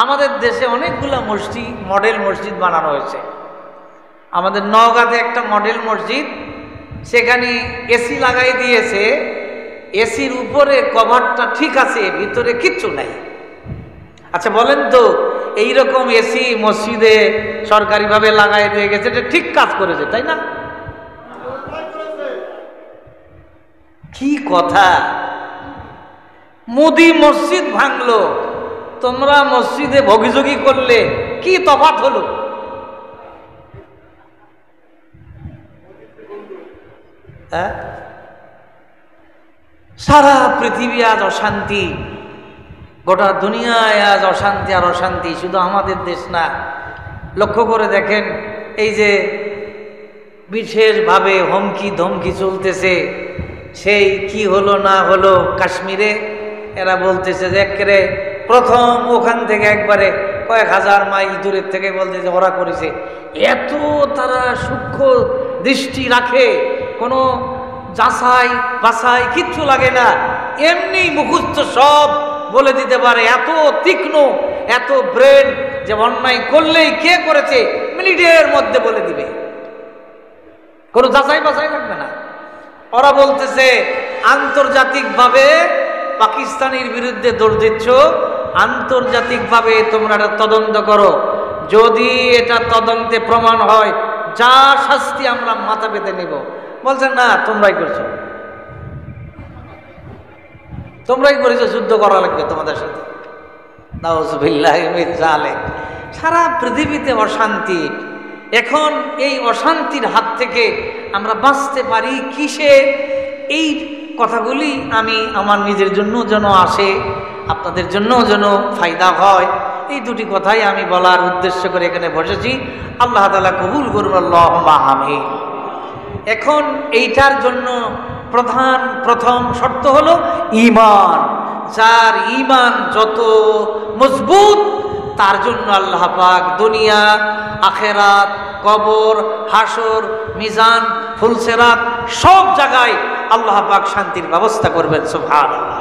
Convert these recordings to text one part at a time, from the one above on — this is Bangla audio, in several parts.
আমাদের দেশে অনেকগুলো মসজিদ, মডেল মসজিদ বানানো হয়েছে। আমাদের নওগাঁতে একটা মডেল মসজিদ, সেখানে এসি লাগাই দিয়েছে, এসির উপরে কভারটা ঠিক আছে, ভিতরে কিচ্ছু নাই। আচ্ছা বলেন তো, এইরকম এসি মসজিদে সরকারিভাবে লাগাই দিয়ে গেছে, এটা ঠিক কাজ করেছে, তাই না? কি কথা! মোদি মসজিদ ভাঙলো, তোমরা মসজিদে ভগিযোগী করলে, কি তফাৎ হলো? সারা পৃথিবী আজ অশান্তি, গোটা দুনিয়ায় আজ অশান্তি আর অশান্তি, শুধু আমাদের দেশ না। লক্ষ্য করে দেখেন, এই যে বিশেষভাবে হুমকি ধমকি চলতেছে, সেই কি হলো না হলো কাশ্মীরে, এরা বলতেছে যে একেবারে প্রথম ওখান থেকে একবারে কয়েক হাজার মাইল দূরের থেকে বলতেছে ওরা করেছে। এত তারা সূক্ষ্ম দৃষ্টি রাখে, কোনো যাচাই বাছাই কিচ্ছু লাগে না, এমনি মুখস্থ সব বলে দিতে পারে। এত তীক্ষ্ণ, এত ব্রেন, যে অন্যায় করলেই কে করেছে মিনিটের মধ্যে বলে দিবে, কোনো যাচাই বাছাই লাগবে না। ওরা বলতেছে আন্তর্জাতিকভাবে পাকিস্তানের বিরুদ্ধে দৌড় দিচ্ছ, আন্তর্জাতিকভাবে তোমরা এটা তদন্ত করো, যদি এটা তদন্তে প্রমাণ হয় যা শাস্তি আমরা মাথা পেতে নিব। বলছেন না, তোমরাই করছো, তোমরাই করেছো, যুদ্ধ করা লাগবে তোমাদের সাথে। নাউযুবিল্লাহি মিন যালিক। সারা পৃথিবীতে অশান্তি। এখন এই অশান্তির হাত থেকে আমরা বাঁচতে পারি কিসে? এই কথাগুলি আমি আমার নিজের জন্য যেন আসে, আপনাদের জন্য যেন ফায়দা হয়, এই দুটি কথাই আমি বলার উদ্দেশ্য করে এখানে বসেছি। আল্লাহ তাআলা কবুল করুন, আল্লাহুম্মা আমিন। এখন এইটার জন্য প্রথম শর্ত হলো ঈমান। যার ঈমান যত মজবুত, তার জন্য আল্লাহ পাক দুনিয়া, আখেরাত, কবর, হাসর, মিজান, ফুলসেরাত সব জায়গায় আল্লাহ পাক শান্তির ব্যবস্থা করবেন। সুবহানাল্লাহ।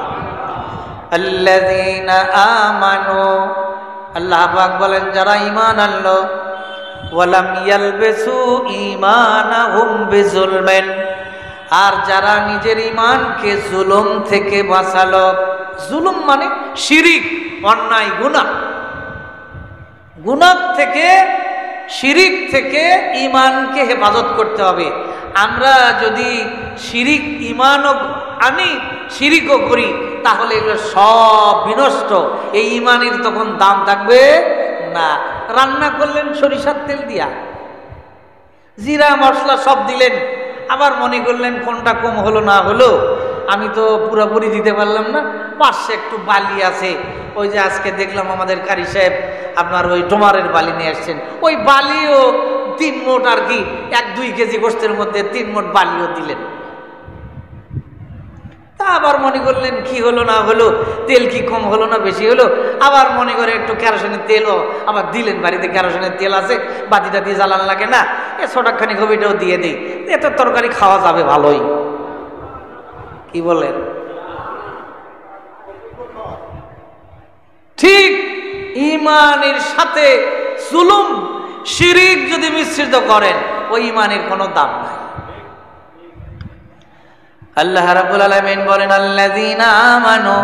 আল্লাযীনা আমানু, আল্লাহ পাক বলেন যারা ঈমান আনলো, ওয়ালাম ইয়ালবিসু ঈমানাহুম বিজুলমিন, আর যারা নিজের ঈমানকে জুলুম থেকে বাঁচালো। জুলুম মানে শিরিক, অন্যায়, গুনাহ। গুনাহ থেকে, শিরিক থেকে ঈমানকে হেফাজত করতে হবে। আমরা যদি শিরিক, ঈমানও আনি, শিরিকও করি, তাহলে এগুলো সব বিনষ্ট। এই ঈমানের তখন দাম থাকবে না। রান্না করলেন সরিষার তেল দিয়া, জিরা মশলা সব দিলেন, আবার মনে করলেন কোনটা কম হলো না হলো, আমি তো পুরোপুরি দিতে পারলাম না, পাশে একটু বালি আছে। ওই যে আজকে দেখলাম আমাদের কারি সাহেব আপনার ওই ডোমারের বালি নিয়ে আসছেন, ওই বালিও 3 মোট আর কি, 1-2 কেজি গোস্তের মধ্যে 3 মোট বালিও দিলেন। তা আবার মনে করলেন কি হলো না হলো, তেল কি কম হলো না বেশি হলো, আবার মনে করে একটু কেরোসিনের তেলও আবার দিলেন, বাড়িতে কেরোসিনের তেল আছে, বাতিটা দিয়ে জ্বালান লাগে না, এ ছোটাখানি কবিটাও দিয়ে দিই, এত তরকারি খাওয়া যাবে ভালোই। কি বলেন? ঠিক ঈমানের সাথে জুলুম, শিরিক যদি মিশ্রিত করেন, ওই ঈমানের কোনো দাম নাই। আল্লাহ রাব্বুল আলামিন বলেন আল্লাযীনা আমানু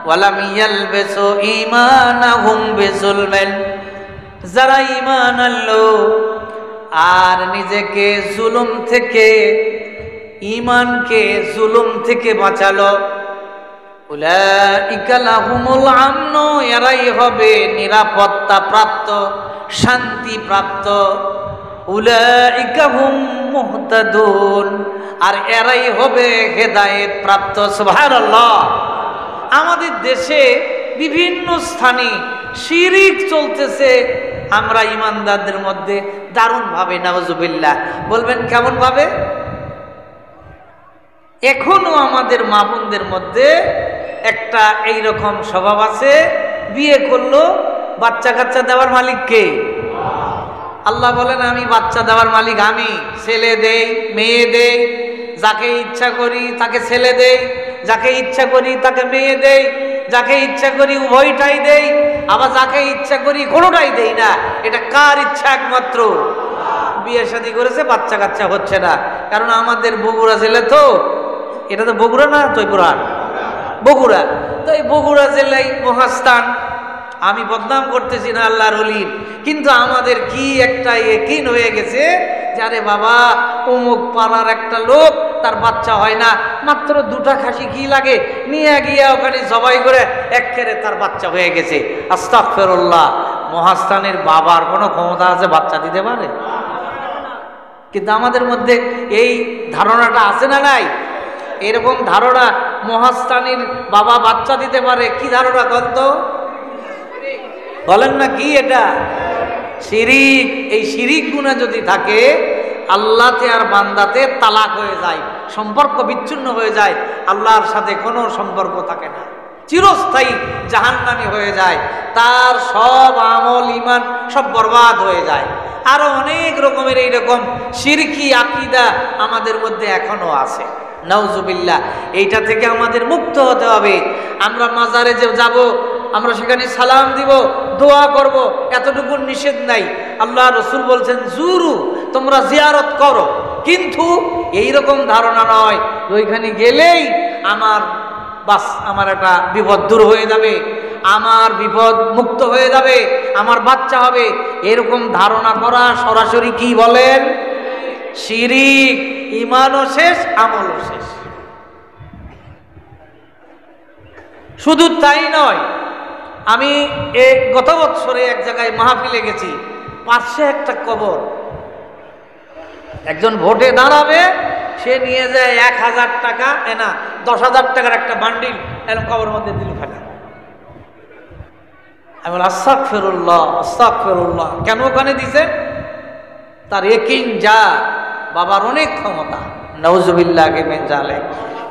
ওয়া লাম ইয়ালবিসু ঈমানাহুম বিজুলমিন, যারা ঈমান আনলো আর নিজেকে জুলুম থেকে, ঈমানকে জুলুম থেকে বাঁচালো, উলাইকা লাহুমুল আমনু, এরাই হবে নিরাপত্তা প্রাপ্ত, শান্তি প্রাপ্ত। উলাইকা হুম মুহতাদুন, আর এরাই হবে হেদায়েত প্রাপ্ত। সুবহানাল্লাহ। আমাদের দেশে বিভিন্ন স্থানে শিরিক চলতেছে, আমরা ইমানদারদের মধ্যে দারুণ ভাবে, নাউজুবিল্লাহ। বলবেন কেমন ভাবে? এখনো আমাদের মা বোনদের মধ্যে একটা এইরকম স্বভাব আছে, বিয়ে করলো, বাচ্চা কাচ্চা দেওয়ার মালিক কে? আল্লাহ বলেন আমি বাচ্চা দেওয়ার মালিক আমি, ছেলে দেই, মেয়ে দেই, যাকে ইচ্ছা করি তাকে ছেলে দেই, যাকে ইচ্ছা করি তাকে মেয়ে দেই। যাকে ইচ্ছা করি উভয়টাই দেই, আবার যাকে ইচ্ছা করি কোনোটাই দেই না। এটা কার ইচ্ছা? একমাত্র বিয়ে শাদী করেছে, বাচ্চা কাচ্চা হচ্ছে না। কারণ আমাদের বগুড়া জেলা তো, এটা তো বগুড়া না জয়পুরহাট, বগুড়া। তো এই বগুড়া জেলায় মহাস্থান। আমি বদনাম করতেছি না আল্লাহর ওলির, কিন্তু আমাদের কি একটা ইয়াকিন হয়ে গেছে, যারে বাবা অমুক পাড়ার একটা লোক, তার বাচ্চা হয় না, মাত্র দুটা খাসি কি লাগে নিয়ে গিয়ে ওখানে জবাই করে একেবারে তার বাচ্চা হয়ে গেছে। আস্তাগফিরুল্লাহ। মহাস্থানের বাবার কোনো ক্ষমতা আছে বাচ্চা দিতে পারে? কিন্তু আমাদের মধ্যে এই ধারণাটা আছে না নাই? এরকম ধারণা মহাস্থানীর বাবা বাচ্চা দিতে পারে। কি ধারণা কত বলেন না? কি এটা? শিরিক। এই শিরিক গুনাহ যদি থাকে, আল্লাহতে আর বান্দাতে তালাক হয়ে যায়, সম্পর্ক বিচ্ছিন্ন হয়ে যায়, আল্লাহর সাথে কোনো সম্পর্ক থাকে না, চিরস্থায়ী জাহান্নামী হয়ে যায়, তার সব আমল ঈমান সব বরবাদ হয়ে যায়। আরো অনেক রকমের এইরকম শিরকি আকীদা আমাদের মধ্যে এখনো আছে, নাউজুবিল্লাহ। এইটা থেকে আমাদের মুক্ত হতে হবে। আমরা মাজারে যে যাব, আমরা সেখানে সালাম দিব, দোয়া করব, এতটুকু নিষেধ নাই। আল্লাহ রসুল বলছেন জুরু, তোমরা জিয়ারত করো, কিন্তু এইরকম ধারণা নয় ওইখানে গেলেই আমার বাস আমার একটা বিপদ দূর হয়ে যাবে, আমার বিপদ মুক্ত হয়ে যাবে, আমার বাচ্চা হবে। এরকম ধারণা করা সরাসরি কি বলেন? শিরিক। ঈমানও শেষ, আমলও শেষ। শুধু তাই নয়, আমি গত বছরে এক জায়গায় মাহফিলে গেছি, পাশে একটা কবর, একজন ভোটে দাঁড়াবে, সে নিয়ে যায় 1000 টাকা, না 10,000 টাকার একটা বান্ডিল এরকম কবর মধ্যে দিল ফেলে। আমি বলি আস্তাগফিরুল্লাহ, আস্তাগফিরুল্লাহ। কেন ওখানে দিছে? তার ইয়াকিন যা বাবার অনেক ক্ষমতা, নাউজুবিল্লাহ মিন যালিক।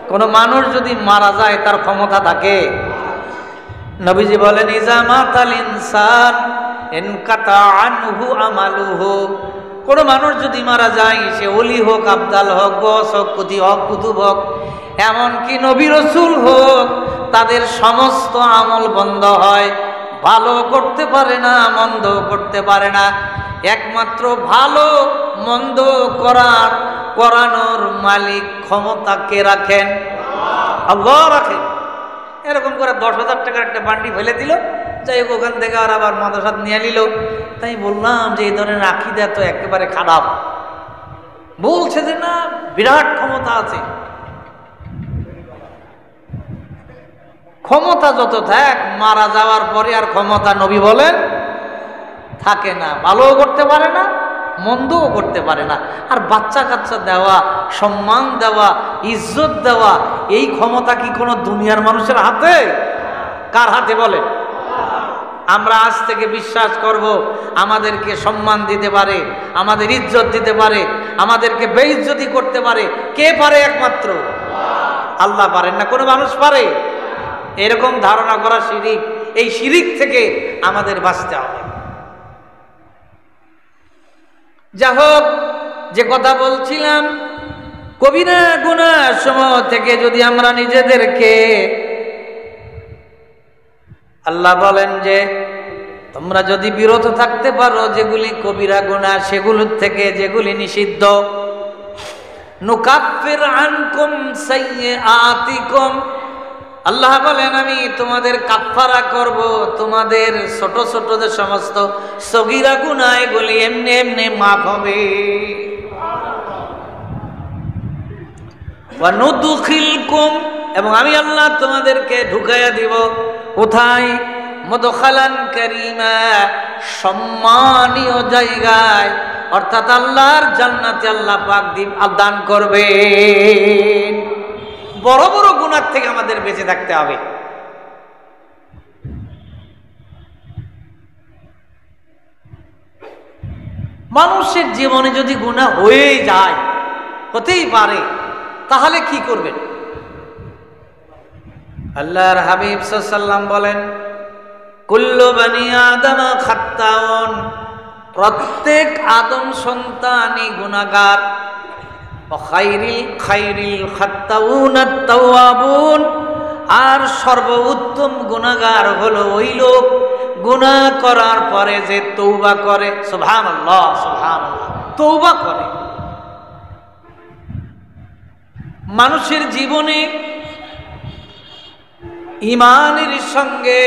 কোন মানুষ যদি মারা যায় তার ক্ষমতা থাকে? নবীজি বলেন ইজা মাতাল ইনসান ইনকাতা আনহু আমালুহু। কোন মানুষ যদি মারা যায়, সে ওলি হোক, আবদাল হোক, গস হোক, কুতি হোক, কুতুব হোক, এমনকি নবী রাসূল হোক, তাদের সমস্ত আমল বন্ধ হয়। ভালো করতে পারে না, মন্দ করতে পারে না। একমাত্র ভালো মন্দ করানোর মালিক ক্ষমতা কে রাখেন? আল্লাহ রাখেন। এরকম করে 10,000 টাকার একটা বান্ডি ফেলে দিল, যাই হোক ওখান থেকে আর আবার মাদ্রাসা নিয়ে নিল। তাই বললাম যে এই ধরনের আকীদা তো একেবারে খারাপ। বলছে যে না, বিরাট ক্ষমতা আছে। ক্ষমতা যত থাক, মারা যাওয়ার পরে আর ক্ষমতা নবী বলেন থাকে না। ভালোও করতে পারে না, মন্দও করতে পারে না। আর বাচ্চা কাচ্চা দেওয়া, সম্মান দেওয়া, ইজ্জত দেওয়া, এই ক্ষমতা কি কোনো দুনিয়ার মানুষের হাতে? কার হাতে বলে? আমরা আজ থেকে বিশ্বাস করব আমাদেরকে সম্মান দিতে পারে, আমাদের ইজ্জত দিতে পারে, আমাদেরকে বেইজ্জতি করতে পারে। কে পারে? একমাত্র আল্লাহ পারেন না, কোনো মানুষ পারে? এরকম ধারণা করা শিরিক। এই শিরিক থেকে আমাদের বাঁচতে হবে। যা হোক, যে কথা বলছিলাম, কবিরা গুনাহ সমূহ থেকে যদি আমরা নিজেদেরকে, আল্লাহ বলেন যে তোমরা যদি বিরত থাকতে পারো যেগুলি কবিরা গুনাহ, সেগুলোর থেকে যেগুলি নিষিদ্ধ, নুকাফির আনকুম সাইয়্যাতিকুম, আল্লাহ বলেন আমি তোমাদের কাফফারা করব, তোমাদের ছোট ছোট যে সমস্ত সগীরা গুনাহ এগুলি এমনি এমনি মাফ হবে। ওয়া নুদখিলকুম, এবং আমি আল্লাহ তোমাদেরকে ঢুকাইয়া দিব কোথায়? মুদখালান কারীমা, সম্মানীয় জায়গায়, অর্থাৎ আল্লাহর জান্নাতে আল্লাহ পাক দান করবেন। বড় বড় গুনাহ থেকে আমাদের বেঁচে থাকতে হবে। মানুষের জীবনে যদি গুনাহ হয়েই যায়, হতেই পারে, তাহলে কি করবেন? আল্লাহর হাবিব সাল্লাল্লাহু আলাইহি ওয়াসাল্লাম বলেন কুল্লু বনি আদম খাত্তাউন, প্রত্যেক আদম সন্তানই গুনাহগার। খাইরিল খাত্তাউনাত তাওয়াবুন, আর সর্বোত্তম গুনাহগার হলো ওই লোক গুনাহ করার পরে যে তওবা করে। সুবহানাল্লাহ, সুবহানাল্লাহ, তওবা করে। মানুষের জীবনে ঈমানের সঙ্গে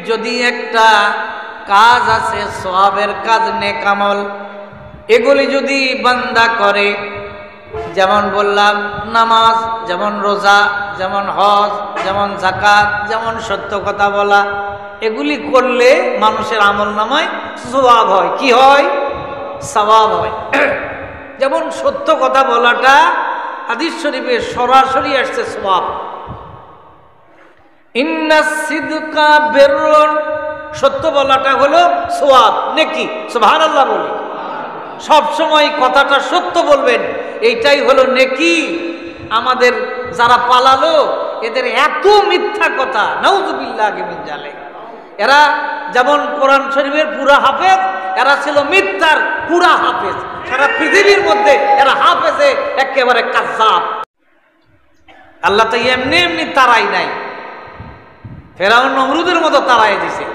যদি একটা কাজ আছে, সওয়াবের কাজ, নেক আমল, এগুলি যদি বান্দা করে, যেমন বললাম নামাজ, যেমন রোজা, যেমন হজ, যেমন যাকাত, যেমন সত্য কথা বলা, এগুলি করলে মানুষের আমল নামায় সওয়াব হয়। কি হয়? সওয়াব হয়। যেমন সত্য কথা বলাটা হাদিস শরীফে সরাসরি আসছে সওয়াব। ইন্নাস সিদকা বিররুন, সত্য বলাটা হলো সওয়াব, নেকি। সুবহানাল্লাহ বলি। সব সময় কথাটা সত্য বলবেন, এইটাই হলো নেকি। আমাদের যারা পালালো, এদের এত মিথ্যা কথা, নাউযুবিল্লাহি মিন যালিক। এরা যেমন কোরআন শরীফের পুরা হাফেজ, এরা ছিল মিথ্যার পুরা হাফেজ। সারা পৃথিবীর মধ্যে এরা হাফেজে একেবারে কাযযাব। আল্লাহ তো এমনি এমনি তারাই নাই, ফেরাউন নমরুদের মতো তারাই দিছে।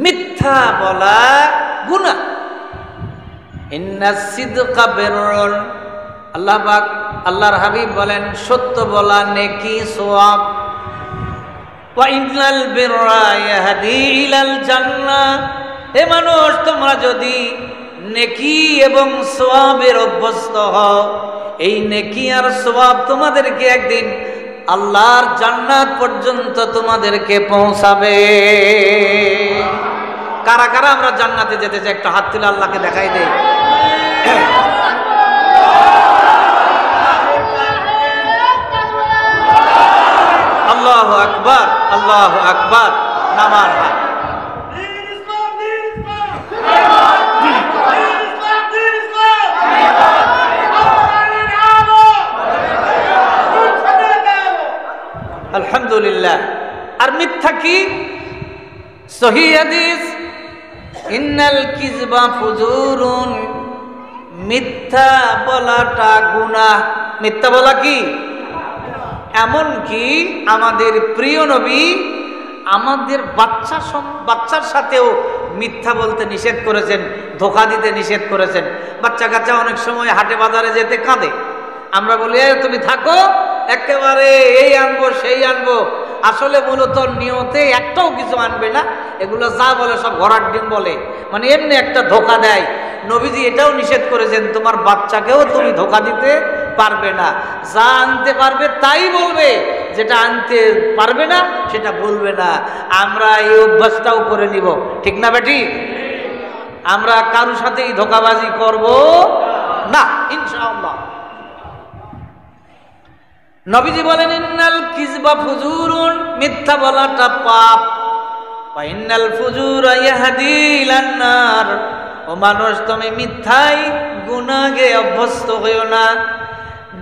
মিথ্যা বলা গুনাহ। ইন্নাস সিদকা বিররুন, আল্লাহ পাক, আল্লাহর হাবিব বলেন সত্য বলা নেকি, সওয়াব। ওয়া ইন্নাল বিররা ইয়াহদি ইলাল জান্নাহ, হে মানুষ, তোমরা যদি নেকি এবং সওয়াবের অভ্যস্ত হও, এই নেকি আর সওয়াব তোমাদেরকে একদিন আল্লাহর জান্নাত পর্যন্ত তোমাদেরকে পৌঁছাবে। কারা কারা আমরা জান্নাতে যেতে চাই? একটা হাত তুলে আল্লাহকে দেখাই দেই। আল্লাহু আকবার, আল্লাহু আকবার। নামার হাত। আলহামদুলিল্লাহ। আর মিথ্যা কি? সহিহ হাদিস, ইন্নাল কিযবা ফুজুরুন, মিথ্যা বলাটা গুনাহ। মিথ্যা বলা কি? এমন কি আমাদের প্রিয় নবী আমাদের বাচ্চার সাথেও মিথ্যা বলতে নিষেধ করেছেন, ধোঁকা দিতে নিষেধ করেছেন। বাচ্চা কাচ্চা অনেক সময় হাটে বাজারে যেতে কাঁদে, আমরা বলি তুমি থাকো, একেবারে এই আনবো সেই আনবো, আসলে মূলত নিয়তে একটাও কিছু আনবে না, এগুলো যা বলে সব ঘোড়ার ডিম বলে, মানে এমনি একটা ধোঁকা দেয়। নবীজি এটাও নিষেধ করেছেন, তোমার বাচ্চাকেও তুমি ধোঁকা দিতে পারবে না, যা আনতে পারবে তাই বলবে, যেটা আনতে পারবে না সেটা বলবে না। আমরা এই অভ্যাসটাও করে নিব, ঠিক না বেটি? আমরা কারোর সাথেই ধোঁকাবাজি করব না ইনশাআল্লাহ। নবীজি বলেন ইন্নাল কিযবা ফুজুরুন, মিথ্যা বলাটা পাপ। ওয়া ইন্নাল ফুজুরা ইয়াহদি ইলান নার, ও মানুষ তুমি মিথ্যাই গুনাহে অভ্যস্ত হইও না।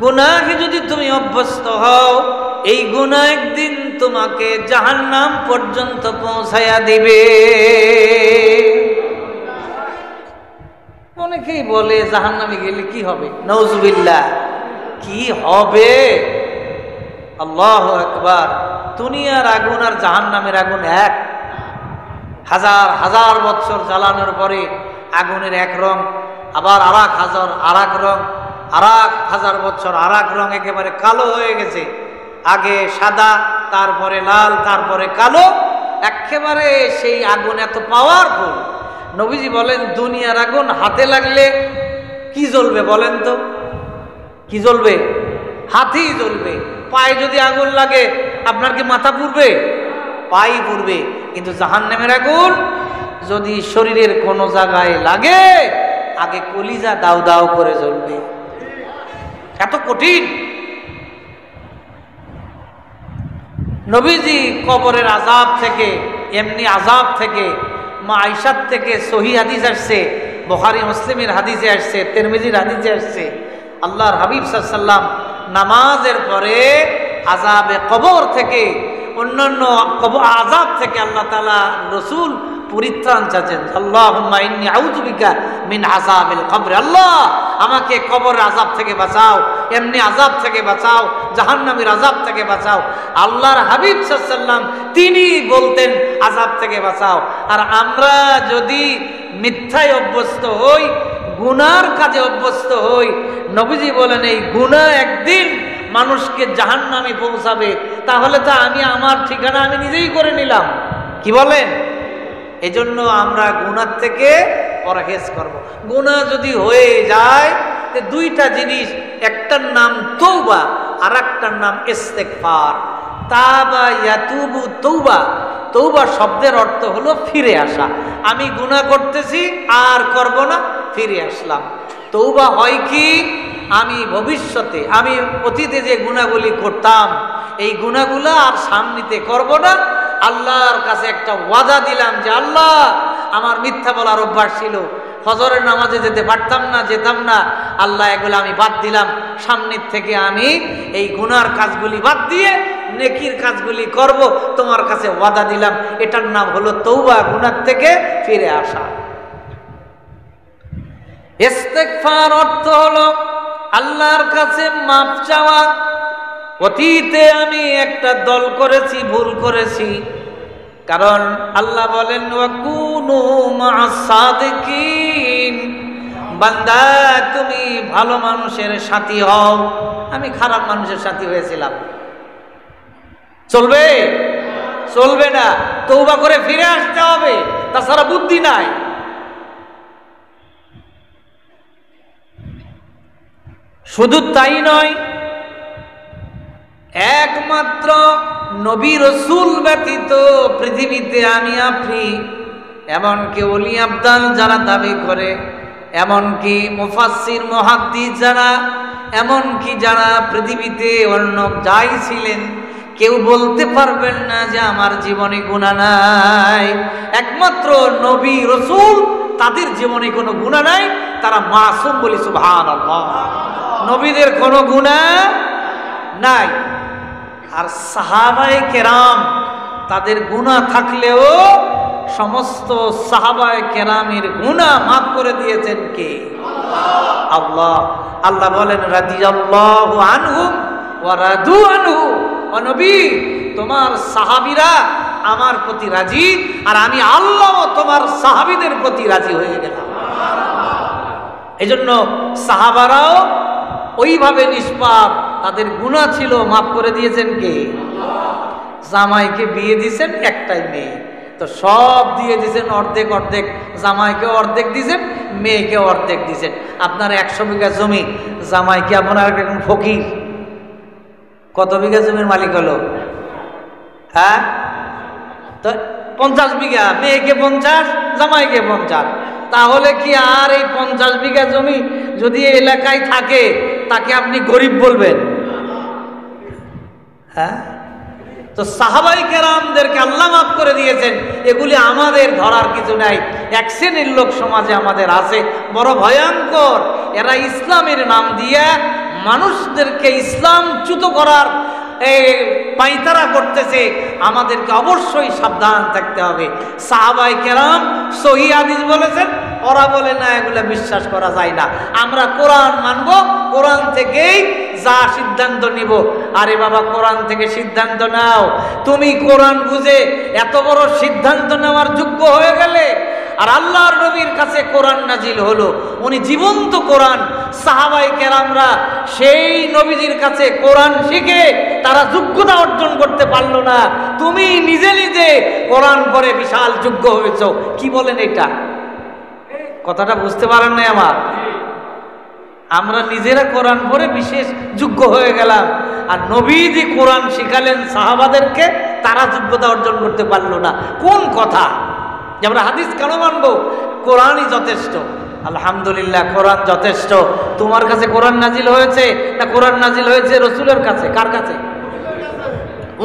গুনাহে যদি তুমি অভ্যস্ত হও, এই গুনাহ একদিন তোমাকে জাহান্নাম পর্যন্ত পৌঁছায়া দিবে। অনেকেই বলে জাহান্নামে গেলে কি হবে? নাউযুবিল্লাহ, কি হবে? আল্লাহু আকবার। দুনিয়ার আগুন আর জাহান্নামের আগুন এক। হাজার হাজার বছর জ্বালানোর পরে আগুনের এক রং, আবার আরেক হাজার আরেক রং, আরেক হাজার বছর আরেক রং, একেবারে কালো হয়ে গেছে। আগে সাদা, তারপরে লাল, তারপরে কালো, একেবারে সেই আগুন এত পাওয়ারফুল। নবীজি বলেন দুনিয়ার আগুন হাতে লাগলে কি জ্বলবে বলেন তো? কি জ্বলবে? হাতেই জ্বলবে। পায়ে যদি আগুন লাগে আপনার কি মাথা পুড়বে? পাই পুড়বে। কিন্তু জাহান্নামের আগুন যদি শরীরের কোনো জায়গায় লাগে, আগে কলিজা দাও দাও করে জ্বলবে, এত কঠিন। নবীজি কবরের আযাব থেকে, এমনি আযাব থেকে, মা আয়েশার থেকে সহিহ হাদিস আসছে, বুখারী মুসলিমের হাদিসে আসছে, তিরমিজির হাদিসে আসছে, আল্লাহর হাবিব সাল্লাল্লাহু আলাইহি ওয়াসাল্লাম নামাজের পরে আযাবে কবর থেকে, অন্যান্য আযাব থেকে আল্লাহ তাআলা রাসূল পরিত্রাণ চাচ্ছেন। আল্লাহুম্মা ইন্নী আউযু বিকা মিন আযাবিল কবর, আল্লাহ আমাকে কবরের আযাব থেকে বাঁচাও। এমনি আযাব থেকে বাঁচাও, জাহান্নামের আযাব থেকে বাঁচাও। আল্লাহর হাবিব সাল্লাল্লাহু আলাইহি ওয়াসাল্লাম তিনি বলতেন আযাব থেকে বাঁচাও। আর আমরা যদি মিথ্যায় অভ্যস্ত হই, গুনার কাজে অভ্যস্ত হই, নবীজি বলেন এই গুনাহ একদিন মানুষকে জাহান্নামে পৌঁছাবে, তাহলে তো আমি আমার ঠিকানা আমি নিজেই করে নিলাম। কি বলেন? এজন্য আমরা গুনাহ থেকে পরহেজ করব। গুনাহ যদি হয়ে যায় তে দুইটা জিনিস, একটার নাম তওবা আর একটার নাম ইস্তেগফার। তাবা ইয়াতুবু তওবা। তওবা শব্দের অর্থ হলো ফিরে আসা। আমি গুনাহ করতেছি আর করব না, ফিরে আসলাম। তওবা হয় কি, আমি ভবিষ্যতে আমি অতীতে যে গুনাহগুলি করতাম এই গুনাহগুলো আর সামনেতে করব না। আল্লাহর কাছে একটা ওয়াদা দিলাম যে আল্লাহ, আমার মিথ্যা বলার অভ্যাস ছিল, ফজরের নামাজে যেতে পারতাম না, যেতাম না, আল্লাহ এগুলো আমি বাদ দিলাম। সামনের থেকে আমি এই গুনার কাজগুলি বাদ দিয়ে নেকির কাজগুলি করব, তোমার কাছে ওয়াদা দিলাম। এটার নাম হলো তওবা, গুনাহ থেকে ফিরে আসা। ইস্তেগফার অর্থ হলো আল্লাহর কাছে মাফ চাওয়া। অতীতে আমি একটা দল করেছি, ভুল করেছি, কারণ আল্লাহ বলেন ওয়াকুনু মা'আস সাদিকিন, বান্দা তুমি ভালো মানুষের সাথী হও। আমি খারাপ মানুষের সাথী হয়েছিলাম, চলবে? চলবে না। তওবা করে ফিরে আসতে হবে, তাছাড়া বুদ্ধি নাই। শুধু তাই নয়, একমাত্র নবী রাসূল ব্যতীত পৃথিবীতে আমি আপনি, এমনকি ওলি আবদাল যারা দাবি করে, এমনকি মুফাসসির মুহাদ্দিস যারা, এমনকি যারা পৃথিবীতে অন্য যাই ছিলেন, কেউ বলতে পারবেন না যে আমার জীবনে গুনাহ নাই। একমাত্র নবী রাসূল, তাদের জীবনে কোনো গুনাহ নাই, তারা মাসুম। বলি সুবহানাল্লাহ। নবীদের কোনো গুনাহ নাই। আর সাহাবায়ে কেরাম, তাদের গুনাহ থাকলেও সমস্ত সাহাবায়ে কেরামের গুনাহ মাফ করে দিয়েছেন কে? আল্লাহ। আল্লাহ বলেন রাদিয়াল্লাহু আনহুম ওয়া রাদু আনহু। ও নবী, তোমার সাহাবীরা আমার প্রতি রাজি, আর আমি আল্লাহ তোমার সাহাবীদের প্রতি রাজি হয়ে গেলাম। এজন্য সাহাবারাও ওইভাবে নিষ্পাপ, তাদের গুনাহ ছিল, মাফ করে দিয়েছেন কে? জামাইকে বিয়ে দিয়েছেন একটাই মেয়ে, তো সব দিয়ে দিয়েছেন অর্ধেক অর্ধেক। জামাইকে অর্ধেক দিয়েছেন, মেয়েকে অর্ধেক দিয়েছেন। আপনার 100 বিঘা জমি, জামাইকে আপনার এখন ফকির, কত বিঘা জমির মালিক হলো? হ্যাঁ, তো 50 বিঘা, মেয়েকে 50, জামাইকে 50। তাহলে কি আর এই 50 বিঘা জমি যদি এলাকায় থাকে, তাকে আপনি গরিব বলবেন? হ্যাঁ, তো সাহাবায়ে কেরামদেরকে আল্লাহ মাফ করে দিয়েছেন। এগুলি আমাদের ধরার কিছু নাই। এক শ্রেণীর লোক সমাজে আমাদের আছে, বড় ভয়ঙ্কর। এরা ইসলামের নাম দিয়ে মানুষদেরকে ইসলামচ্যুত করার পাইতারা করতেছে। আমাদেরকে অবশ্যই সাবধান থাকতে হবে। সাহাবায়ে কেরাম সহিহ হাদিস বলেছেন, ওরা বলে না এগুলা বিশ্বাস করা যায় না। আমরা কোরআন মানব, কোরআন থেকেই যা সিদ্ধান্ত নিব। আরে বাবা, কোরআন থেকে সিদ্ধান্ত নাও। তুমি কোরআন বুঝে এত বড় সিদ্ধান্ত নেওয়ার যোগ্য হয়ে গেলে, আর আল্লাহর নবীর কাছে কোরআন নাজিল হলো, উনি জীবন্ত কোরআন। সাহাবায়ে কেরামরা সেই নবীজির কাছে কোরআন শিখে তারা যোগ্যতা অর্জন করতে পারলো না। তুমি নিজে নিজে কোরআন পড়ে বিশাল যোগ্য হয়েছো। কি বলেন এটা? কথাটা বুঝতে পারেন নাই আমার? আমরা নিজেরা কোরআন পড়ে বিশেষ যোগ্য হয়ে গেলাম, আর নবীজি কোরআন শিখালেন সাহাবাদেরকে, তারা যোগ্যতা অর্জন করতে পারলো না। কোন কথা? যে আমরা হাদিস কেন মানবো? কোরআনই যথেষ্ট। আলহামদুলিল্লাহ, কোরআন যথেষ্ট। তোমার কাছে কোরআন নাজিল হয়েছে না কোরআন নাজিল হয়েছে রসুলের কাছে? কার কাছে?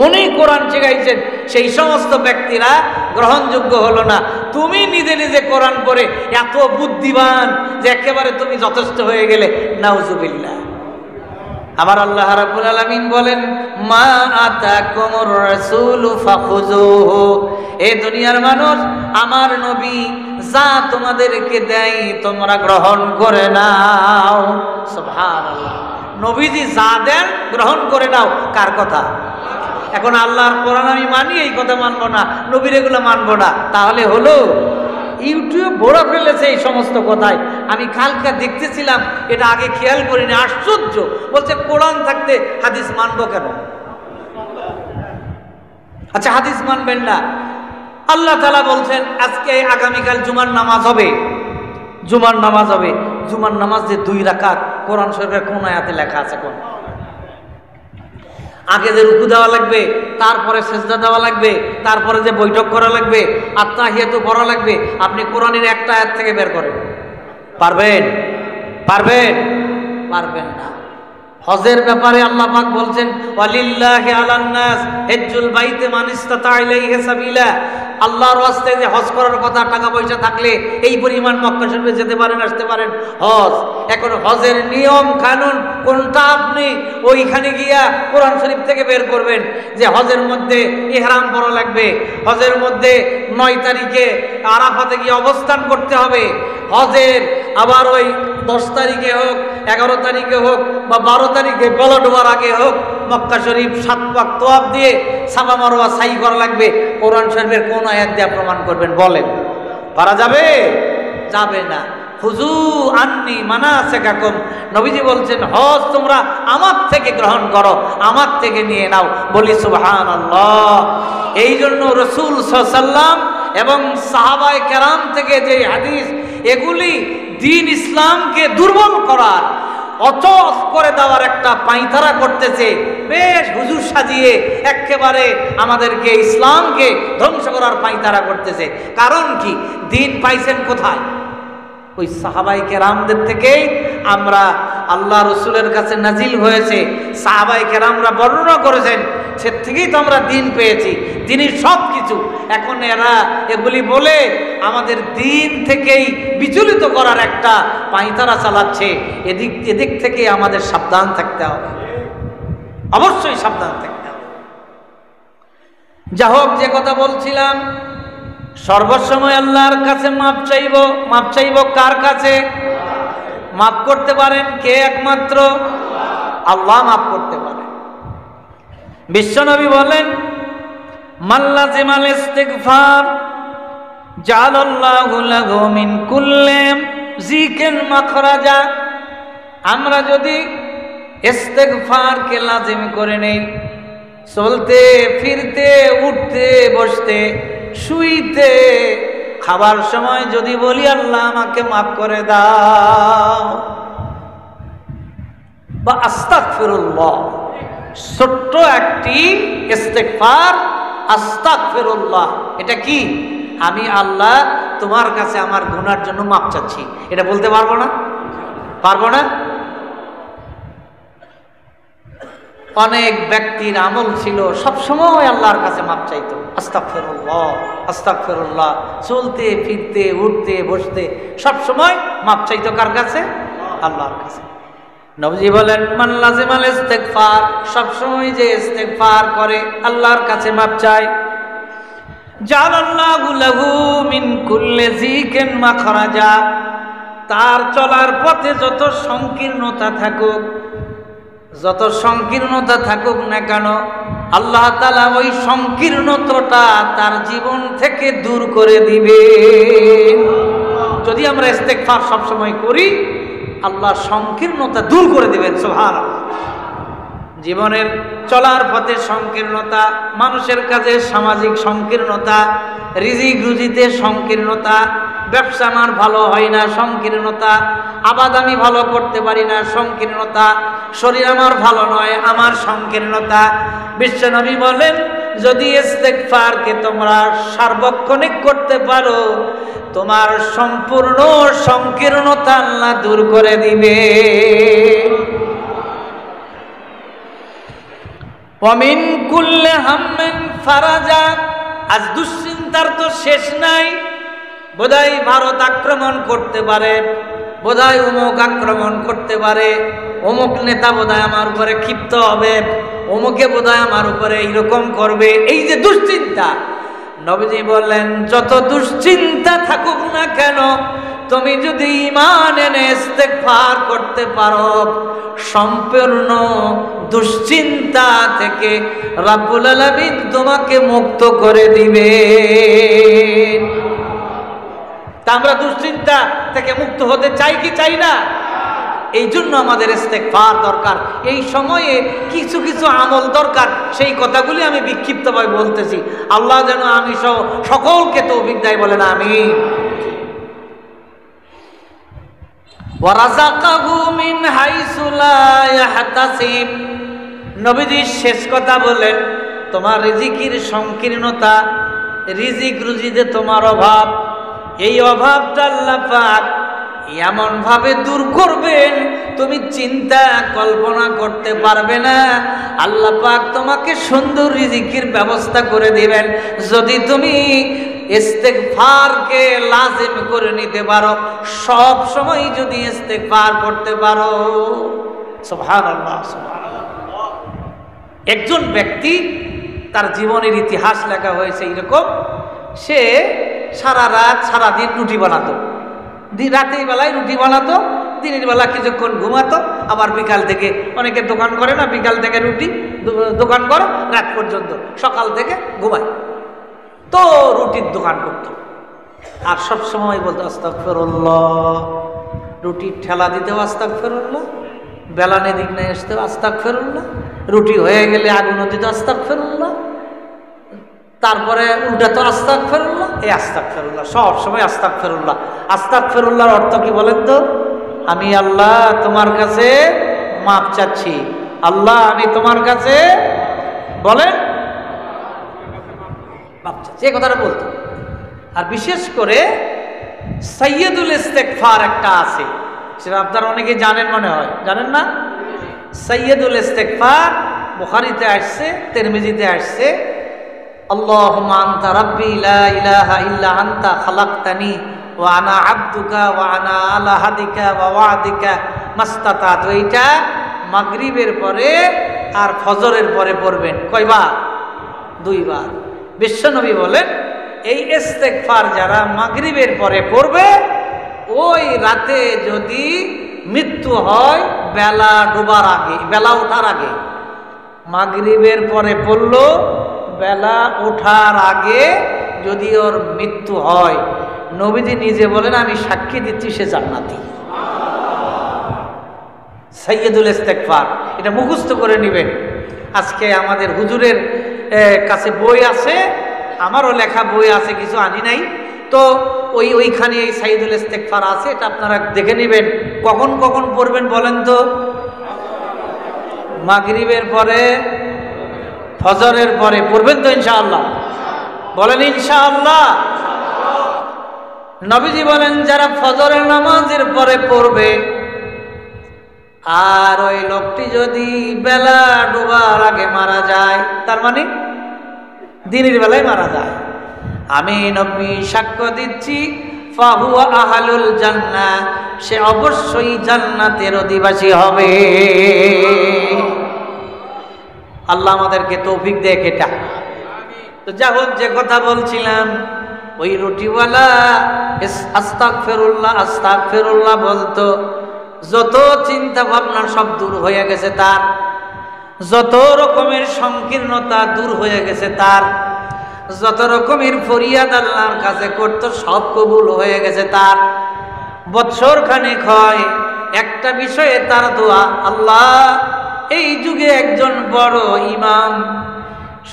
উনি কোরআন শিখাইছেন, সেই সমস্ত ব্যক্তিরা গ্রহণযোগ্য হলো না। তুমি নিজে নিজে কোরআন পড়ে এত বুদ্ধিমান যে একেবারে তুমি যথেষ্ট হয়ে গেলে, নাউজুবিল্লাহ। আবার আল্লাহ রাব্বুল আলামিন বলেন, মা আতাকুমুর রাসূলু ফাখুযুহু। এই দুনিয়ার মানুষ, আমার নবী যা তোমাদেরকে দেয় তোমরা গ্রহণ করে নাও। সুবহানাল্লাহ। নবীজি যা দেন গ্রহণ করে নাও, কার কথা? এখন আল্লাহর কোরআন আমি মানি, এই কথা মানবো না, নবীর এগুলো মানবো না, তাহলে হলো? ইউটিউব ভরা ফেলেছে এই সমস্ত কথায়। আমি কালকে দেখতেছিলাম, এটা আগে খেয়াল করিনি, আশ্চর্য। বলছে কোরআন থাকতে হাদিস মানবো কেন? আচ্ছা হাদিস মানবেন না, আল্লাহ তাআলা বলছেন আজকে আগামীকাল জুমার নামাজ হবে, জুমার নামাজ হবে। জুমার নামাজ যে 2 রাকাত, কোরআন শরীফের কোন আয়াতে লেখা আছে? কোন? আগে যে রুকু দেওয়া লাগবে, তারপরে সেজদা দেওয়া লাগবে, তারপরে যে বৈঠক করা লাগবে, আত্তাহিয়াতু পড়া লাগবে, আপনি কোরআনের একটা আয়াত থেকে বের করেন, পারবেন? পারবেন? পারবেন না। হজের ব্যাপারে আল্লাহ পাক বলছেন ওয়ালিল্লাহি আলান নাস হিজ্জুল বাইতি মান ইসতাতা ইলাইহি সাবিলা। আল্লাহর ওয়াস্তে যে হজ করার কথা, টাকা পয়সা থাকলে এই পরিমাণ মক্কা শরীফে যেতে পারেন, আসতে পারেন, হজ। এখন হজের নিয়ম কানুন কোনটা আপনি ওইখানে গিয়া কোরআন শরীফ থেকে বের করবেন যে হজের মধ্যে ইহরাম পরা লাগবে, হজের মধ্যে 9 তারিখে আরাফাতে গিয়ে অবস্থান করতে হবে, হজের আবার ওই 10 তারিখে হোক, 11 তারিখে হোক বা 12 তারিখে বেলা ডোবার আগে হোক মক্কা শরীফ 7 পাক তওয়াফ দিয়ে সাফা মারওয়া সাই করা লাগবে। কোরআন শরীফের কোন আয়াত দিয়ে প্রমাণ করবেন বলেন? পারা যাবে? যাবে না। খুযু আন্নী মানাসিকাকুম, নবীজি বলছেন হজ তোমরা আমার থেকে গ্রহণ করো, আমার থেকে নিয়ে নাও। বলি সুবহানাল্লাহ। এই জন্য রাসূল সাল্লাল্লাহু আলাইহি ওয়াসাল্লাম এবং সাহাবায়ে কেরাম থেকে যে হাদিস, এগুলি দ্বীন ইসলামকে দুর্বল করার, অচল করে দেওয়ার একটা পাঁয়তারা করতেছে। বেশ হুজুর সাজিয়ে একেবারে আমাদেরকে ইসলামকে ধ্বংস করার পাঁয়তারা করতেছে। কারণ কি? দ্বীন পাইছেন কোথায়? ওই সাহাবায়ে কেরামদের থেকেই আমরা, আল্লাহ রসুলের কাছে নাজিল হয়েছে, সাহাবায়ে কেরামরা বর্ণনা করেছেন, সে থেকেই তো আমরা দ্বীন পেয়েছি, দ্বীনের সব কিছু। এখন এরা এগুলি বলে আমাদের দ্বীন থেকেই বিচলিত করার একটা পাঁয়তারা চালাচ্ছে। এদিক থেকে আমাদের সাবধান থাকতে হবে, অবশ্যই সাবধান থাকতে হবে। যা হোক, যে কথা বলছিলাম, সর্বসময় আল্লাহর কাছে মাপ চাইব। মাপ চাইব কার কাছে? মাপ করতে পারেন কে? একমাত্র আল্লাহ মাপ করতে পারেন। বিশ্বনবী বলেন মাল্লাজিমাল ইস্তিগফার জাআলাল্লাহু লাহু মিন কুল্লি যিকিন মাখরাজা। আমরা যদি ইস্তিগফারকে লাজিম করে নেই, চলতে ফিরতে, উঠতে বসতে, শুইতে, খাবার সময় যদি বলি আল্লাহ আমাকে মাফ করে দাও, বা আস্তাগফিরুল্লাহ, ছোট্ট একটি ইস্তিগফার, আস্তাগফিরুল্লাহ, এটা কি? আমি আল্লাহ তোমার কাছে আমার গুনার জন্য মাপ চাচ্ছি, এটা বলতে পারবো না? পারবো না? অনেক ব্যক্তির আমল ছিল সবসময় আল্লাহর কাছে মাপ চাইতো, আস্তাগফিরুল্লাহ আস্তাগফিরুল্লাহ, চলতে ফিরতে, উঠতে বসতে সবসময় মাপ চাইতো। কার কাছে? আল্লাহর কাছে। নবীজি বলেন মান লাজিমাল ইস্তিগফার, সবসময় যে ইস্তিগফার করে, আল্লাহর কাছে মাপ চায়, জাআলাল্লাহু লাহু মিন কুল্লি যিকিন মাখরাজা, তার চলার পথে যত সংকীর্ণতা থাকুক, যত সংকীর্ণতা থাকুক না কেন, আল্লাহ তাআলা ওই সংকীর্ণতাটা তার জীবন থেকে দূর করে দিবে। যদি আমরা ইস্তিগফার সবসময় করি, আল্লাহ সংকীর্ণতা দূর করে দিবেন। সুবহানাল্লাহ। জীবনের চলার পথে সংকীর্ণতা, মানুষের কাছে সামাজিক সংকীর্ণতা, রিজিক রুজিতে সংকীর্ণতা, ব্যবসা আমার ভালো হয় না, সংকীর্ণতা, আবাদ আমি ভালো করতে পারি না, সংকীর্ণতা, শরীর আমার ভালো নয়, আমার সংকীর্ণতা। বিশ্বনবী বলেন যদি ইস্তিগফারকে তোমরা সার্বক্ষণিক করতে পারো, তোমার সম্পূর্ণ সংকীর্ণতা আল্লাহ দূর করে দিবে। ওয়ামিন কুল্লি হাম্মিন ফারাজা, আজ দুশ্চিন্তার তো শেষ নাই। বোধহয় ভারত আক্রমণ করতে পারে, বোধহয় অমুক আক্রমণ করতে পারে, অমুক নেতা বোধহয় আমার উপরে ক্ষিপ্ত হবে, অমুকে বোধহয় আমার উপরে এইরকম করবে, এই যে দুশ্চিন্তা। নবীজি বললেন যত দুশ্চিন্তা থাকুক না কেন, তুমি যদি ঈমান এনে ইস্তেগফার করতে পারো, সম্পূর্ণ দুশ্চিন্তা থেকে রব্বুল আলামিন তোমাকে মুক্ত করে দিবে। তা আমরা দুশ্চিন্তা থেকে মুক্ত হতে চাই কি চাই না? এই জন্য আমাদের ইস্তেগফার দরকার। এই সময়ে কিছু কিছু আমল দরকার, সেই কথাগুলি আমি বিক্ষিপ্তভাবে বলতেছি। আল্লাহ যেন আমি সহ সকলকে তৌফিক দেয়, বলেন আমিন। ওয়ারাযাকাহু মিন হাইসু লা ইয়াহতাসিব। নবীজি শেষ কথা বলেন, তোমার রিজিকের সংকীর্ণতা, রিজিক রুজিতে তোমার অভাব, এই অভাবটা আল্লাহ পাক এমন ভাবে দূর করবেন তুমি চিন্তা কল্পনা করতে পারবে না। আল্লাহ পাক তোমাকে সুন্দর রিজিকের ব্যবস্থা করে দিবেন যদি তুমি ইস্তেগফারকে লাজিম করে নিতে পারো, সব সময় যদি ইস্তেগফার করতে পারো। সুবহানাল্লাহ, সুবহানাল্লাহ। একজন ব্যক্তি, তার জীবনের ইতিহাস লেখা হয়েছে এরকম, সে সারা রাত সারা দিন রুটি বানাতো, রাতের বেলায় রুটি বানাতো, দিনের বেলা কিছুক্ষণ ঘুমাতো, আবার বিকাল থেকে, অনেকে দোকান করে না, বিকাল থেকে রুটি দোকান করে রাত পর্যন্ত, সকাল থেকে ঘুমায়, তো রুটির দোকান করতো। আর সব সময় বলতো আস্তাগফিরুল্লাহ, রুটির ঠেলা দিতেও আস্তাগফিরুল্লাহ, বেলানে দিক নিয়ে আসতেও আস্তাগফিরুল্লাহ, রুটি হয়ে গেলে আগুন দিত আস্তাগফিরুল্লাহ, তারপরে উল্টা তো আস্তাগফিরুল্লাহ, এই আস্তাগফিরুল্লাহ, সব সময় আস্তাগফিরুল্লাহ। আস্তাগফিরুল্লাহর অর্থ কি বলেন তো? আমি আল্লাহ তোমার কাছে মাপ চাচ্ছি, আল্লাহ আমি তোমার কাছে, বলেন, মাপ চাচ্ছি, এই কথাটা বলতো। আর বিশেষ করে সাইয়্যিদুল ইস্তেগফার একটা আছে, সেটা আপনারা অনেকে জানেন মনে হয়, জানেন না? সাইয়্যিদুল ইস্তেগফার বুখারীতে আসছে, তিরমিজিতে আসছে। আল্লাহুম্মা আনতা রাব্বি লা ইলাহা ইল্লা আনতা খালাকতানি ওয়া আনা আবদুকা ওয়া আনা আলা হাদিকা ওয়া ওয়াদিকা মাস্তাতাতু। এইটা মাগরিবের পরে আর ফজরের পরে পড়বেন। কয়বার? 2 বার। বিশ্বনবী বলেন, এই ইস্তেগফার যারা মাগরিবের পরে পড়বে, ওই রাতে যদি মৃত্যু হয় বেলা ডোবার আগে, বেলা ওঠার আগে, মাগরিবের পরে পড়লো, বেলা ওঠার আগে যদি ওর মৃত্যু হয়, নবীজি নিজে বলেন আমি সাক্ষী দিচ্ছি সে জান্নাতি। সাইয়্যিদুল ইস্তেগফার, এটা মুখস্থ করে নেবেন। আজকে আমাদের হুজুরের কাছে বই আছে, আমারও লেখা বই আছে, কিছু আনি নাই, তো ওইখানে এই সাইয়্যিদুল ইস্তেগফার আছে, এটা আপনারা দেখে নেবেন। কখন কখন পড়বেন বলেন তো? মাগরিবের পরে, ফজরের পরে পড়বেন তো ইনশাআল্লাহ? বলেন ইনশাআল্লাহ। নবীজি বলেন যারা ফজরের নামাজের পরে পড়বে, আর ওই লোকটি যদি বেলা ডোবার আগে মারা যায়, তার মানে দিনের বেলায় মারা যায়, আমি নবী সাক্ষ্য দিচ্ছি ফাহুয়া আহলুল জান্নাহ, সে অবশ্যই জান্নাতের অধিবাসী হবে। আল্লাহ আমাদেরকে তৌফিক দেয় এটা। তো যা হোক, যে কথা বলছিলাম, ওই রুটিওয়ালা আস্তাগফিরুল্লাহ আস্তাগফিরুল্লাহ বলতো, যত চিন্তা ভাবনা সব দূর হয়ে গেছে তার, যত রকমের সংকীর্ণতা দূর হয়ে গেছে তার, যত রকমের ফরিয়াদ আল্লাহর কাছে করতো সব কবুল হয়ে গেছে তার। বৎসর খানেক হয়, একটা বিষয়ে তার দোয়া, আল্লাহ এই যুগে একজন বড় ইমাম,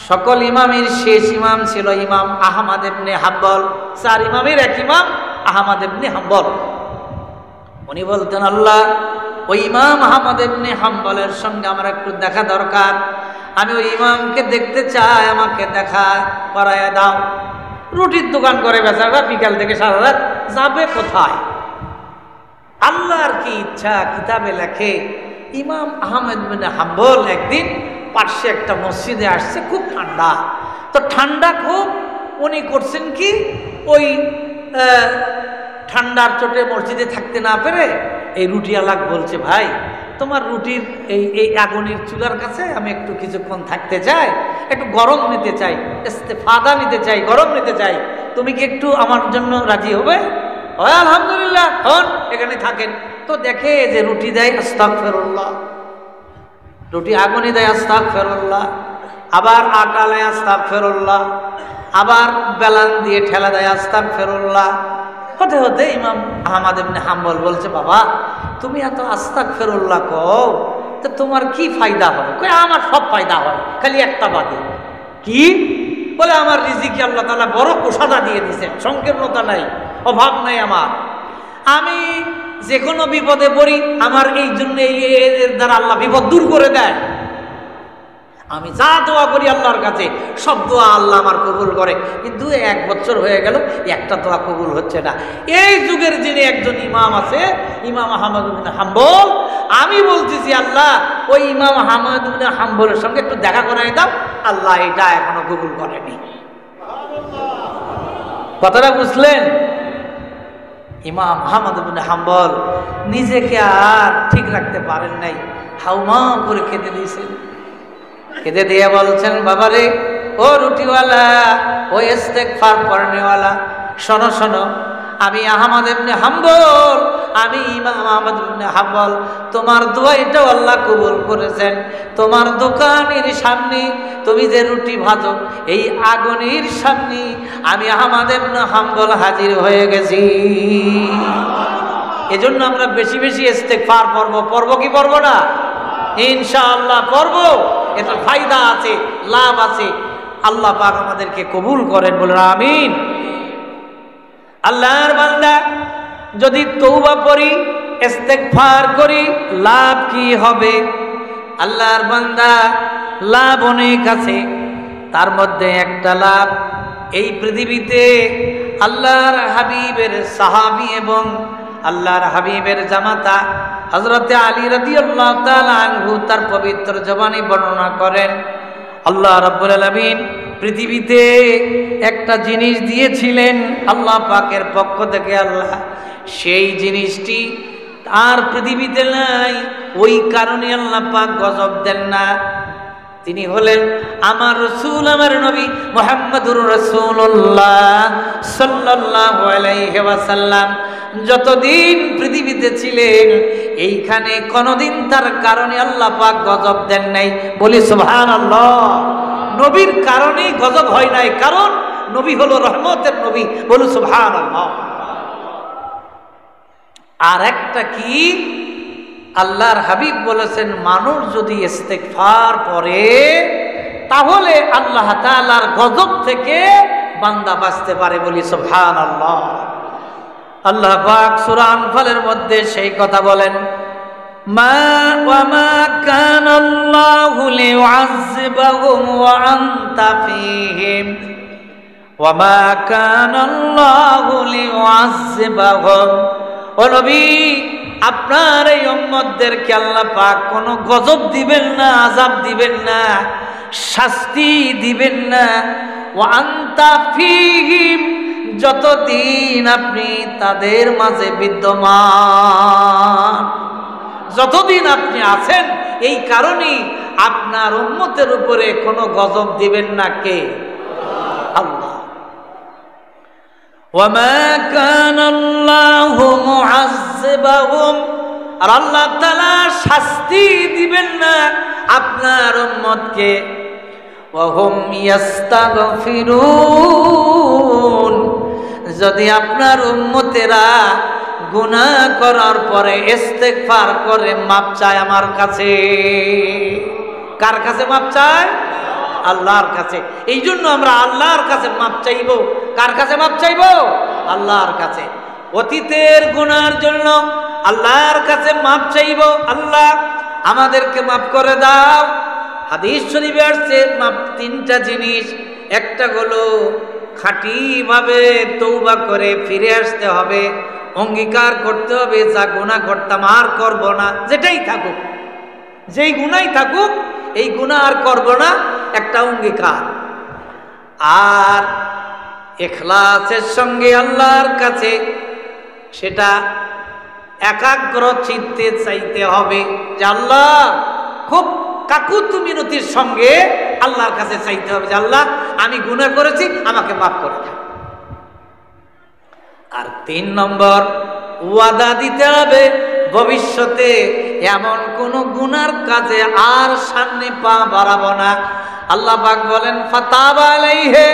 সকল ইমামের শেষ ইমাম ছিল ইমাম আহমদ ইবনে হাম্বল, 4 ইমামের এক ইমাম আহমদ ইবনে হাম্বল। উনি বলতেন, আল্লাহ ওই ইমাম আহমদ ইবনে হাম্বলের সঙ্গে আমার একটু দেখা দরকার, আমি ওই ইমামকে দেখতে চাই, আমাকে দেখা করায় দাও। রুটির দোকান করে বেচারা, বিকাল থেকে সারা রাত যাবে কোথায়? আল্লাহর কি ইচ্ছা, কিতাবে লেখে ইমাম আহমদ ইবনে হাম্বল একদিন পার্শ্বে একটা মসজিদে আসছে, খুব ঠান্ডা, তো ঠান্ডা খুব, উনি করছেন কি, ওই ঠান্ডার চোটে মসজিদে থাকতে না পেরে এই রুটিওয়ালা বলছে, ভাই তোমার রুটির এই আগুনের চুলার কাছে আমি একটু কিছুক্ষণ থাকতে চাই, একটু গরম নিতে চাই, ইস্তেফাদা নিতে চাই, গরম নিতে চাই, তুমি কি একটু আমার জন্য রাজি হবে? আলহামদুলিল্লাহ, হন এখানে থাকেন। তো দেখে যে রুটি দেয় আস্তাগফিরুল্লাহ, রুটি আগুনে দেয় আস্তাগফিরুল্লাহ, আবার আটা দেয় আস্তাগফিরুল্লাহ, আবার বেলান দিয়ে ঠেলা দেয় আস্তাগফিরুল্লাহ। হতে হতে ইমাম আহমদ ইবনে হাম্বল বলছে, বাবা তুমি এত আস্তাগফিরুল্লাহ কও, তো তোমার কি ফায়দা হবে? কই আমার সব ফায়দা হয়, খালি একটা বাদে। কি? বলে আমার রিজিকে আল্লাহ তাআলা বড় কোষাদা দিয়ে দিয়েছেন, সংকীর্ণতা নাই, অভাব নাই আমার। আমি যে কোনো বিপদে পড়ি, আমার এই জন্য এর দ্বারা আল্লাহ বিপদ দূর করে দেয়। আমি যা দোয়া করি আল্লাহর কাছে, সব দোয়া আল্লাহ আমার কবুল করে। কিন্তু 1 বছর হয়ে গেল, একটা দোয়া কবুল হচ্ছে না। এই যুগের যিনি একজন ইমাম আছে, ইমাম আহমদ ইবনে হাম্বল, আমি বলতেছি আল্লাহ ওই ইমাম আহমদ ইবনে হাম্বলের সঙ্গে একটু দেখা করাই দাও, আল্লাহ এটা এখনো কবুল করেনি। কথাটা বুঝলেন? ইমাম আহমদ ইবনে হাম্বল নিজেকে আর ঠিক রাখতে পারেন নাই, হাউমা করে কেঁদে দিয়েছেন। কেঁদে দিয়ে বলছেন, বাবারে ও রুটিওয়ালা, ও ইস্তেগফার পড়নেওয়ালা, শোনো শোনো, আমি আহমদ ইবনে হাম্বল, আমি ইমাম আহমদ ইবনে হাম্বল, তোমার দোয়া এটাও আল্লাহ কবুল করেছেন। তোমার দোকানের সামনে তুমি যে রুটি ভাজো, এই আগুনের সামনে আমি আহমদ ইবনে হাম্বল হাজির হয়ে গেছি। এজন্য আমরা বেশি বেশি ইস্তেগফার পড়ব কি পড়ব না? ইনশাআল্লাহ পড়ব। এতে ফায়দা আছে, লাভ আছে। আল্লাহ পাক আমাদেরকে কবুল করেন, বলেন আমিন। আল্লাহর বান্দা যদি তওবা করি, ইস্তেগফার করি, লাভ কি হবে? আল্লাহর বান্দা লাভ অনেক আছে, তার মধ্যে একটা লাভ, এই পৃথিবীতে আল্লাহর হাবিবের সাহাবী এবং আল্লাহর হাবিবের জামাতা হযরতে আলী রাদিয়াল্লাহু তাআলা আনহু তার পবিত্র জবানে বর্ণনা করেন, আল্লাহ রাব্বুল আলামিন পৃথিবীতে একটা জিনিস দিয়েছিলেন আল্লাহ পাকের পক্ষ থেকে। আল্লাহ সেই জিনিসটি আর পৃথিবীতে নাই, ওই কারণে আল্লাহ পাক গজব দেন না। তিনি হলেন আমার রাসূল, আমার নবী মুহাম্মদুর রাসূলুল্লাহ সাল্লাল্লাহু আলাইহি ওয়াসাল্লাম। যতদিন পৃথিবীতে ছিলেন, এইখানে কোনদিন তার কারণে আল্লাহ পাক গজব দেন নাই। বলি সুবহানাল্লাহ। নবীর কারণেই গজব হয় নাই, কারণ নবী হলো রহমতের নবী। বলি সুবহানাল্লাহ। আর একটা কি, আল্লাহর হাবিব বলেছেন, মানুষ যদি ইস্তেগফার করে তাহলে আল্লাহ তাআলার গজব থেকে বান্দা বাঁচতে পারে। বলি সুবহানাল্লাহ। আল্লাহ পাক সূরা আনফালের মধ্যে সেই কথা বলেন, মা ওয়া মা কানাল্লাহু লিউআযযিবাহুম ওয়া আনতা ফীহিম ওয়া মা কানাল্লাহু লিউআযযিবাহুম। ও নবী, আপনার এই উম্মতদেরকে আল্লাহ পাক কোনো গজব দিবেন না, আযাব দিবেন না, শাস্তি দিবেন না। ওয়া আনতা ফীহিম, যতদিন আপনি তাদের মাঝে বিদ্যমান, যতদিন আপনি আছেন, এই কারণেই আপনার উম্মতের উপরে কোনো গজব দিবেন না। কে? আল্লাহ। ওয়ামা কানাল্লাহু মুআযযিবাহুম, আর আল্লাহ তাআলা শাস্তি দিবেন না আপনার উম্মতকে। ওয়া হুম ইস্তাগফিরুন, যদি আপনার উম্মতেরা গুনাহ করার পরে ইস্তেগফার করে মাপ চায় আমার কাছে। কার কাছে মাপ চায়? আল্লাহর কাছে। এই জন্য আমরা আল্লাহর কাছে মাপ চাইব। কার কাছে মাপ চাইব? আল্লাহর কাছে। অতীতের গুনার জন্য আল্লাহর কাছে মাপ চাইব, আল্লাহ আমাদেরকে মাফ করে দাও। হাদিস শরীফে আসছে মাপ 3টা জিনিস। একটা হলো খাঁটিভাবে তওবা করে ফিরে আসতে হবে, অঙ্গীকার করতে হবে যা গুনাহ করতাম আর করব না, যেটাই থাকুক, যেই গুনাহই থাকুক, এই গুনাহ আর করব না, একটা অঙ্গীকার। আর ইখলাসের সঙ্গে আল্লাহর কাছে সেটা একাগ্র চিত্তে চাইতে হবে যে আল্লাহ, খুব কাকুতি মিনতির সঙ্গে আল্লাহর কাছে চাইতে হবে যে আল্লাহ, আমি গুনাহ করেছি, আমাকে মাফ করে দাও। আর 3 নম্বর ওয়াদা দিতে হবে ভবিষ্যতে এমন কোন গুনার কাজে আর সামনে পা বাড়াবো না। আল্লাহ পাক বলেন ফাতাবা আলাইহি,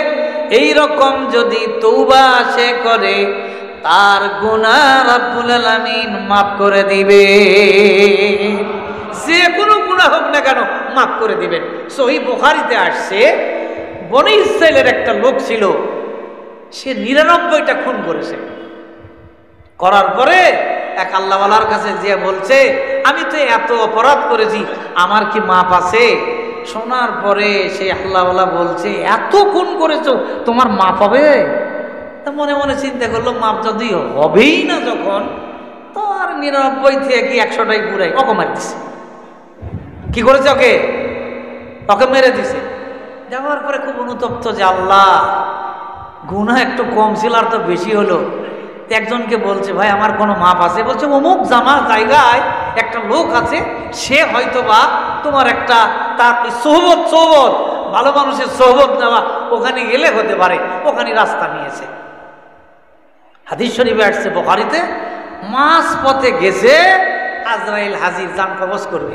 এই রকম যদি তওবা সে করে তার গুনাহ রব্বুল আলামিন maaf করে দিবে। যে কোনো গুনাহ হোক না কেন maaf করে দিবেন। সহিহ বুখারীতে আসছে বনী ইসরাইলের একটা লোক ছিল, সে 99টা খুন করেছে। করার পরে এক আল্লাহওয়ালার কাছে যে বলছে আমি তো এত অপরাধ করেছি, আমার কি মাপ আছে? শোনার পরে সে আল্লাহওয়ালা বলছে এত খুন করেছো, তোমার মাপ হবে? তা মনে মনে চিন্তা করলো মাপ যদি হবেই না যখন, তো আর 99 থেকে কি 100টাই পুরাই ওকে মারি দিছে। কি করেছে? ওকে মেরে দিছে। যাওয়ার পরে খুব অনুতপ্ত যে আল্লাহ, গুনাহ একটু কম ছিল আর তো বেশি হলো। একজনকে বলছে ভাই আমার কোনো মাপ আছে? বলছে অমুক জায়গায় একটা লোক আছে, সে হয়তোবা তোমার একটা তার সোহবত ভালো মানুষের সোহবত নেওয়া, ওখানে গেলে হতে পারে, ওখানে রাস্তা নিয়েছে। হাদিস শরীফে আসছে বুখারীতে, মাঝ পথে গেছে, আজরাইল হাজির, জান কবজ করবে।